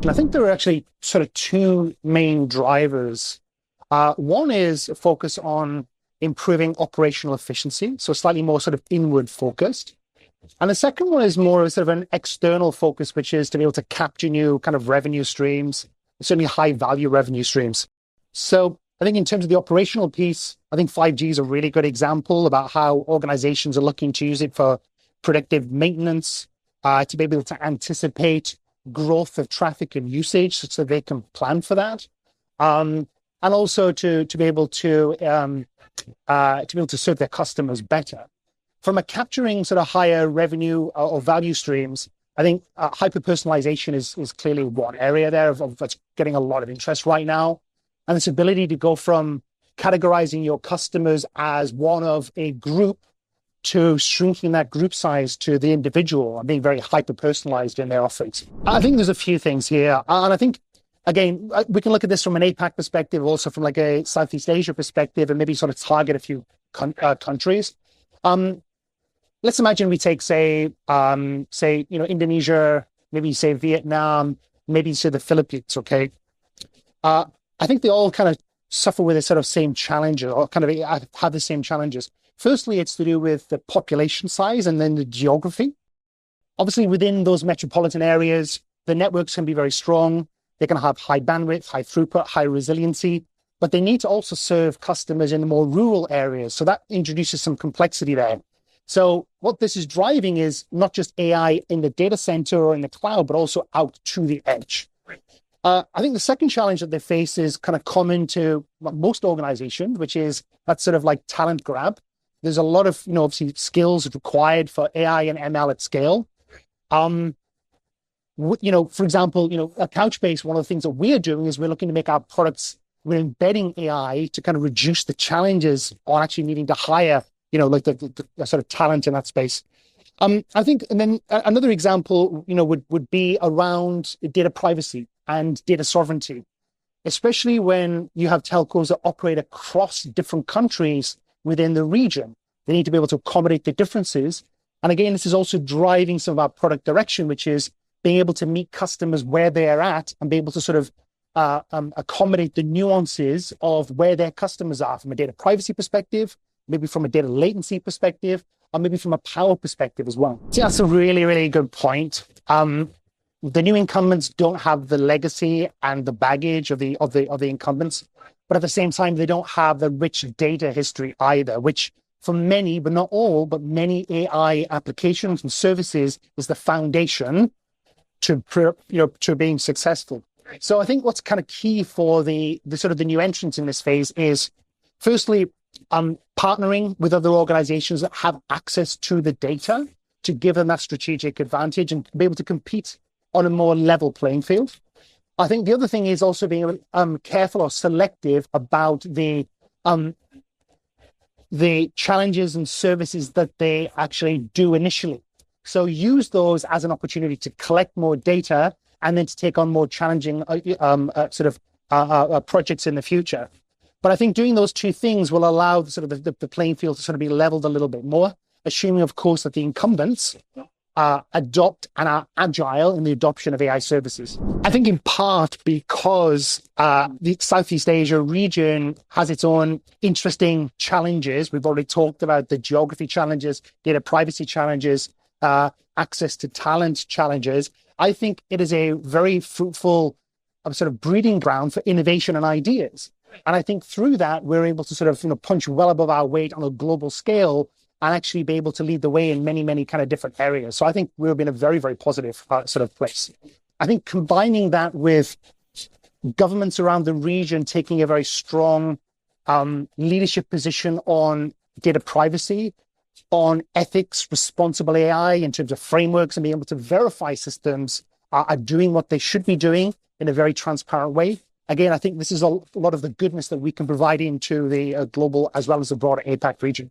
And I think there are actually sort of two main drivers. One is a focus on improving operational efficiency, so slightly more sort of inward focused. And the second one is more of sort of an external focus, which is to be able to capture new kind of revenue streams, certainly high value revenue streams. So I think in terms of the operational piece, I think 5G is a really good example about how organizations are looking to use it for predictive maintenance, to be able to anticipate growth of traffic and usage so they can plan for that. And also to be able to serve their customers better. From a capturing sort of higher revenue or value streams, I think hyper-personalization is clearly one area there of that's getting a lot of interest right now. And this ability to go from categorizing your customers as one of a group to shrinking that group size to the individual and being very hyper-personalized in their offerings. I think there's a few things here. And I think, again, we can look at this from an APAC perspective, also from like a Southeast Asia perspective, and maybe sort of target a few countries. Let's imagine we take, say, Indonesia, maybe say Vietnam, maybe say the Philippines, okay? I think they all kind of suffer with the sort of same challenges or kind of have the same challenges. Firstly, it's to do with the population size and then the geography. Obviously, within those metropolitan areas, the networks can be very strong. They can have high bandwidth, high throughput, high resiliency, but they need to also serve customers in the more rural areas. So that introduces some complexity there. So what this is driving is not just AI in the data center or in the cloud, but also out to the edge. I think the second challenge that they face is kind of common to most organizations, which is that sort of like talent grab. There's a lot of, obviously skills required for AI and ML at scale. For example, at Couchbase, one of the things that we're doing is we're looking to make our products, we're embedding AI to kind of reduce the challenges on actually needing to hire, like the sort of talent in that space. I think, and then another example, would be around data privacy and data sovereignty, especially when you have telcos that operate across different countries within the region. They need to be able to accommodate the differences. And again, this is also driving some of our product direction, which is being able to meet customers where they are at and be able to sort of accommodate the nuances of where their customers are from a data privacy perspective, maybe from a data latency perspective, or maybe from a power perspective as well. So that's a really, really good point. The new incumbents don't have the legacy and the baggage of the incumbents, but at the same time, they don't have the rich data history either, which for many, but not all, but many AI applications and services is the foundation to being successful. So I think what's kind of key for the sort of the new entrants in this phase is, firstly, partnering with other organizations that have access to the data to give them that strategic advantage and be able to compete on a more level playing field. I think the other thing is also being careful or selective about the challenges and services that they actually do initially. So use those as an opportunity to collect more data and then to take on more challenging projects in the future. But I think doing those two things will allow the playing field to sort of be leveled a little bit more, assuming, of course, that the incumbents adopt and are agile in the adoption of AI services. I think in part because the Southeast Asia region has its own interesting challenges. We've already talked about the geography challenges, data privacy challenges, access to talent challenges. I think it is a very fruitful sort of breeding ground for innovation and ideas. And I think through that, we're able to sort of punch well above our weight on a global scale and actually be able to lead the way in many, many kind of different areas. So I think we'll be in a very, very positive sort of place. I think combining that with governments around the region taking a very strong leadership position on data privacy, on ethics, responsible AI in terms of frameworks and being able to verify systems are doing what they should be doing in a very transparent way. Again, I think this is a lot of the goodness that we can provide into the global as well as the broader APAC region.